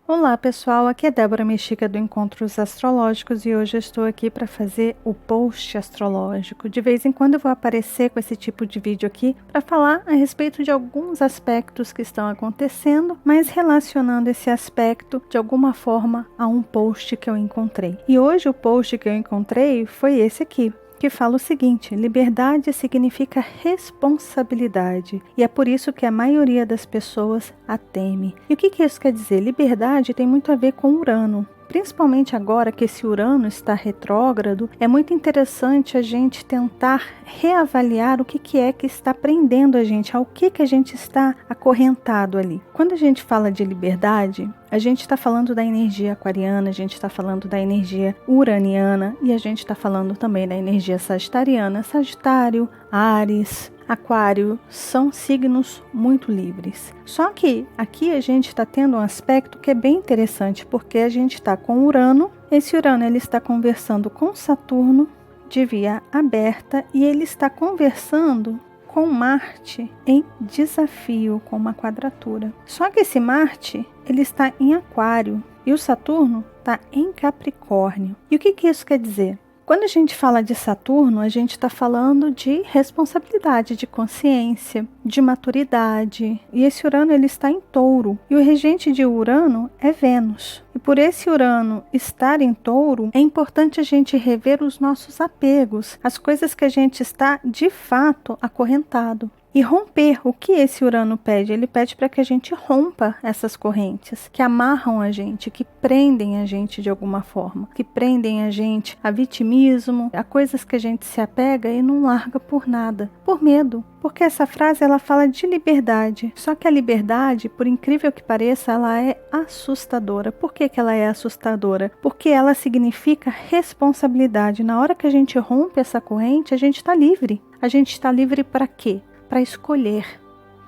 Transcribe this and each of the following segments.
Olá pessoal, aqui é Débora Mexica do Encontros Astrológicos e hoje eu estou aqui para fazer o post astrológico. De vez em quando eu vou aparecer com esse tipo de vídeo aqui para falar a respeito de alguns aspectos que estão acontecendo, mas relacionando esse aspecto de alguma forma a um post que eu encontrei. E hoje o post que eu encontrei foi esse aqui, que fala o seguinte: liberdade significa responsabilidade, e é por isso que a maioria das pessoas a teme. E o que isso quer dizer? Liberdade tem muito a ver com Urano. Principalmente agora que esse Urano está retrógrado, é muito interessante a gente tentar reavaliar o que é que está prendendo a gente, ao que a gente está acorrentado ali. Quando a gente fala de liberdade, a gente está falando da energia aquariana, a gente está falando da energia uraniana e a gente está falando também da energia sagitariana. Sagitário, Áries, Aquário são signos muito livres. Só que aqui a gente está tendo um aspecto que é bem interessante, porque a gente está com Urano. Esse Urano ele está conversando com Saturno de via aberta e ele está conversando com Marte em desafio, com uma quadratura. Só que esse Marte ele está em Aquário e o Saturno está em Capricórnio. E o que isso quer dizer? Quando a gente fala de Saturno, a gente está falando de responsabilidade, de consciência, de maturidade. E esse Urano ele está em Touro. E o regente de Urano é Vênus. E por esse Urano estar em Touro, é importante a gente rever os nossos apegos, as coisas que a gente está de fato acorrentado. E romper, o que esse Urano pede? Ele pede para que a gente rompa essas correntes que amarram a gente, que prendem a gente de alguma forma, que prendem a gente a vitimismo, a coisas que a gente se apega e não larga por nada, por medo. Porque essa frase ela fala de liberdade, só que a liberdade, por incrível que pareça, ela é assustadora. Por que ela é assustadora? Porque ela significa responsabilidade. Na hora que a gente rompe essa corrente, a gente está livre. A gente está livre para quê? Para escolher,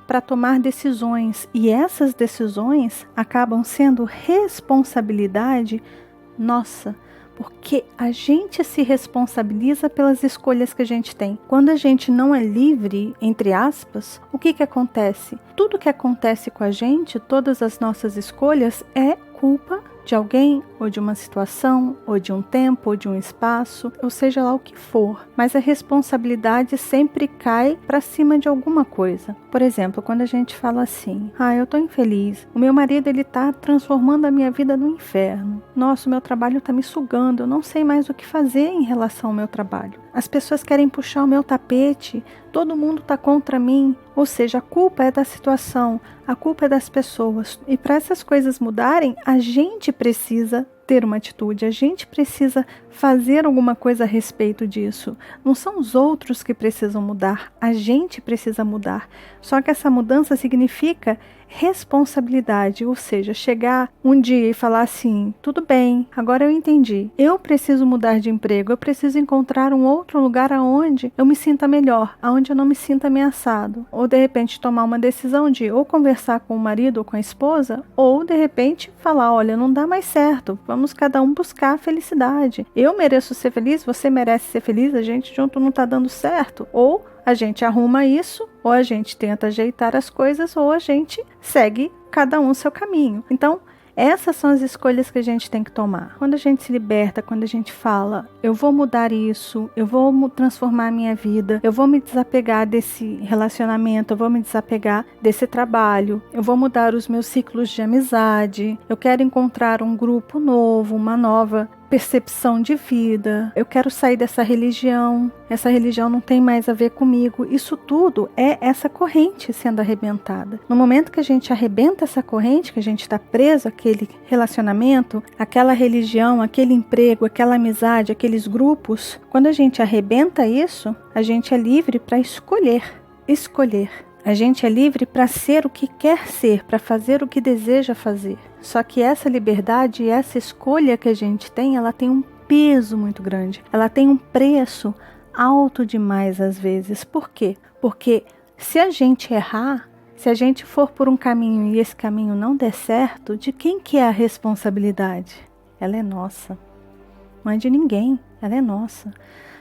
para tomar decisões, e essas decisões acabam sendo responsabilidade nossa, porque a gente se responsabiliza pelas escolhas que a gente tem. Quando a gente não é livre, entre aspas, o que acontece? Tudo que acontece com a gente, todas as nossas escolhas, é culpa de alguém, ou de uma situação, ou de um tempo, ou de um espaço, ou seja lá o que for. Mas a responsabilidade sempre cai para cima de alguma coisa. Por exemplo, quando a gente fala assim: eu tô infeliz, o meu marido ele tá transformando a minha vida no inferno. Nossa, o meu trabalho tá me sugando, eu não sei mais o que fazer em relação ao meu trabalho. As pessoas querem puxar o meu tapete, todo mundo tá contra mim. Ou seja, a culpa é da situação, a culpa é das pessoas. E para essas coisas mudarem, a gente precisa ter uma atitude, a gente precisa fazer alguma coisa a respeito disso. Não são os outros que precisam mudar, a gente precisa mudar. Só que essa mudança significa responsabilidade, ou seja, chegar um dia e falar assim: tudo bem, agora eu entendi, eu preciso mudar de emprego, eu preciso encontrar um outro lugar aonde eu me sinta melhor, aonde eu não me sinta ameaçado. Ou de repente tomar uma decisão de ou conversar com o marido ou com a esposa, ou de repente falar: olha, não dá mais certo, vamos cada um buscar a felicidade. Eu mereço ser feliz, você merece ser feliz, a gente junto não está dando certo. Ou a gente arruma isso, ou a gente tenta ajeitar as coisas, ou a gente segue cada um seu caminho. Então, essas são as escolhas que a gente tem que tomar. Quando a gente se liberta, quando a gente fala: eu vou mudar isso, eu vou transformar a minha vida, eu vou me desapegar desse relacionamento, eu vou me desapegar desse trabalho, eu vou mudar os meus ciclos de amizade, eu quero encontrar um grupo novo, uma nova percepção de vida, eu quero sair dessa religião, essa religião não tem mais a ver comigo. Isso tudo é essa corrente sendo arrebentada. No momento que a gente arrebenta essa corrente, que a gente está preso àquele relacionamento, aquela religião, aquele emprego, aquela amizade, aqueles grupos, quando a gente arrebenta isso, a gente é livre para escolher. A gente é livre para ser o que quer ser, para fazer o que deseja fazer. Só que essa liberdade e essa escolha que a gente tem, ela tem um peso muito grande. Ela tem um preço alto demais às vezes. Por quê? Porque se a gente errar, se a gente for por um caminho e esse caminho não der certo, de quem que é a responsabilidade? Ela é nossa. Não é de ninguém, ela é nossa.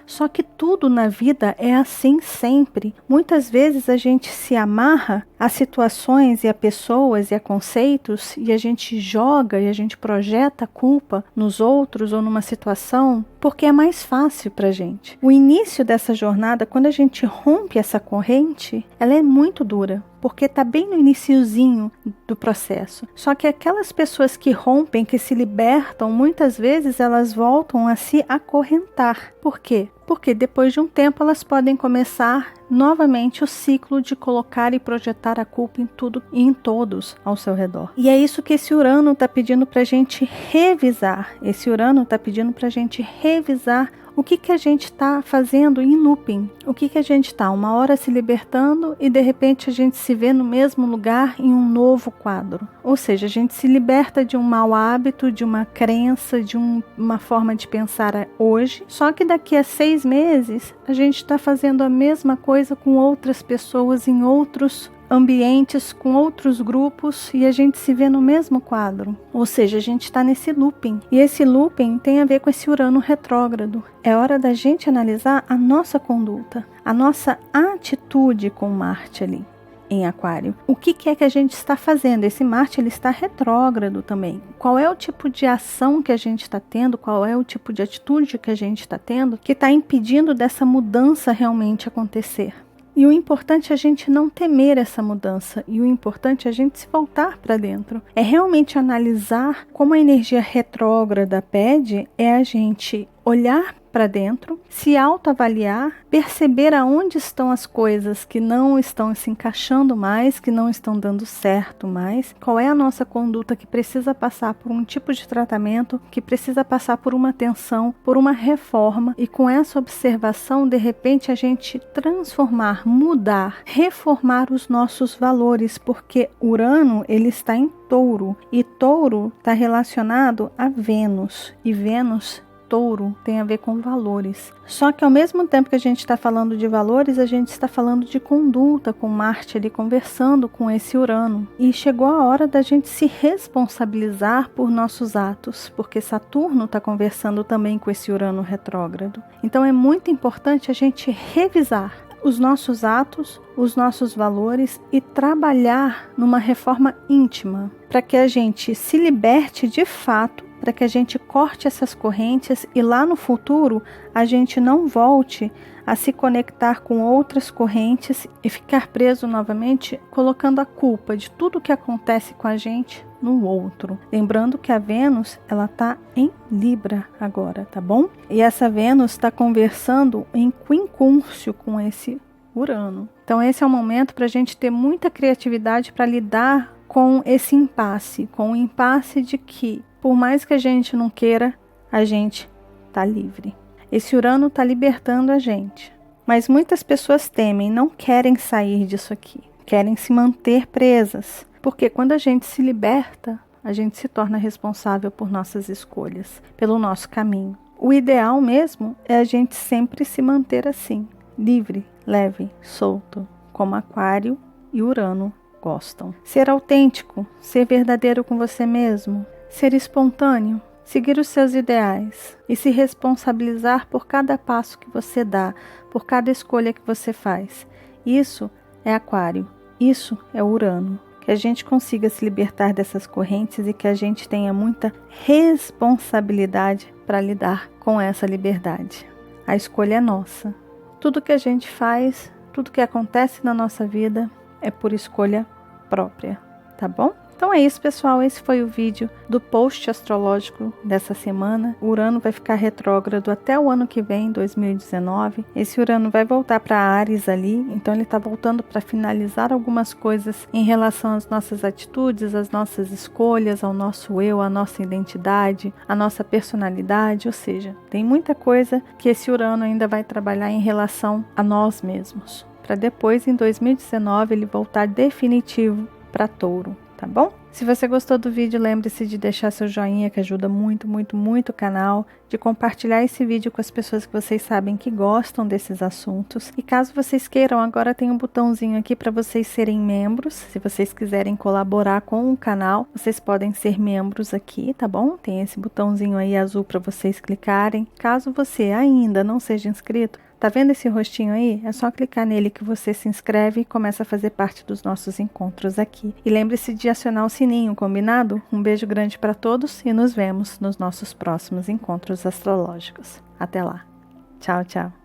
Só que tudo na vida é assim sempre. Muitas vezes a gente se amarra a situações e a pessoas e a conceitos e a gente joga e a gente projeta a culpa nos outros ou numa situação porque é mais fácil para a gente. O início dessa jornada, quando a gente rompe essa corrente, ela é muito dura, porque está bem no iniciozinho do processo. Só que aquelas pessoas que rompem, que se libertam, muitas vezes elas voltam a se acorrentar. Por quê? Porque depois de um tempo elas podem começar novamente o ciclo de colocar e projetar a culpa em tudo e em todos ao seu redor. E é isso que esse Urano está pedindo para a gente revisar. Esse Urano está pedindo para a gente revisar o que a gente está fazendo em looping. O que a gente está uma hora se libertando e de repente a gente se vê no mesmo lugar em um novo quadro. Ou seja, a gente se liberta de um mau hábito, de uma crença, de uma forma de pensar hoje. Só que daqui a 6 meses a gente está fazendo a mesma coisa com outras pessoas em outros ambientes, com outros grupos, e a gente se vê no mesmo quadro. Ou seja, a gente está nesse looping. E esse looping tem a ver com esse Urano retrógrado. É hora da gente analisar a nossa conduta, a nossa atitude com Marte ali em Aquário. O que é que a gente está fazendo? Esse Marte ele está retrógrado também. Qual é o tipo de ação que a gente está tendo? Qual é o tipo de atitude que a gente está tendo que está impedindo dessa mudança realmente acontecer? E o importante é a gente não temer essa mudança. E o importante é a gente se voltar para dentro. É realmente analisar como a energia retrógrada pede, é a gente olhar para dentro, se autoavaliar, perceber aonde estão as coisas que não estão se encaixando mais, que não estão dando certo mais, qual é a nossa conduta que precisa passar por um tipo de tratamento, que precisa passar por uma atenção, por uma reforma, e com essa observação, de repente, a gente transformar, mudar, reformar os nossos valores, porque Urano, ele está em Touro, e Touro está relacionado a Vênus, e Vênus Touro tem a ver com valores. Só que ao mesmo tempo que a gente está falando de valores, a gente está falando de conduta, com Marte ali conversando com esse Urano. E chegou a hora da gente se responsabilizar por nossos atos, porque Saturno está conversando também com esse Urano retrógrado. Então é muito importante a gente revisar os nossos atos, os nossos valores e trabalhar numa reforma íntima, para que a gente se liberte de fato, para que a gente corte essas correntes e lá no futuro a gente não volte a se conectar com outras correntes e ficar preso novamente, colocando a culpa de tudo que acontece com a gente no outro. Lembrando que a Vênus, ela está em Libra agora, tá bom? E essa Vênus está conversando em quincúncio com esse Urano. Então esse é o momento para a gente ter muita criatividade para lidar com esse impasse, com o impasse de que, por mais que a gente não queira, a gente está livre. Esse Urano está libertando a gente. Mas muitas pessoas temem, não querem sair disso aqui. Querem se manter presas. Porque quando a gente se liberta, a gente se torna responsável por nossas escolhas, pelo nosso caminho. O ideal mesmo é a gente sempre se manter assim, livre, leve, solto, como Aquário e Urano gostam. Ser autêntico, ser verdadeiro com você mesmo, ser espontâneo, seguir os seus ideais e se responsabilizar por cada passo que você dá, por cada escolha que você faz. Isso é Aquário, isso é Urano. Que a gente consiga se libertar dessas correntes e que a gente tenha muita responsabilidade para lidar com essa liberdade. A escolha é nossa. Tudo que a gente faz, tudo que acontece na nossa vida é por escolha própria, tá bom? Então é isso, pessoal, esse foi o vídeo do post astrológico dessa semana. O Urano vai ficar retrógrado até o ano que vem, 2019. Esse Urano vai voltar para Áries ali, então ele está voltando para finalizar algumas coisas em relação às nossas atitudes, às nossas escolhas, ao nosso eu, à nossa identidade, à nossa personalidade, ou seja, tem muita coisa que esse Urano ainda vai trabalhar em relação a nós mesmos, para depois, em 2019, ele voltar definitivo para Touro. Tá bom? Se você gostou do vídeo, lembre-se de deixar seu joinha, que ajuda muito, muito, muito o canal, de compartilhar esse vídeo com as pessoas que vocês sabem que gostam desses assuntos. E caso vocês queiram, agora tem um botãozinho aqui para vocês serem membros. Se vocês quiserem colaborar com o canal, vocês podem ser membros aqui, tá bom? Tem esse botãozinho aí azul para vocês clicarem. Caso você ainda não seja inscrito, tá vendo esse rostinho aí? É só clicar nele que você se inscreve e começa a fazer parte dos nossos encontros aqui. E lembre-se de acionar o sininho, combinado? Um beijo grande para todos e nos vemos nos nossos próximos encontros astrológicos. Até lá. Tchau, tchau.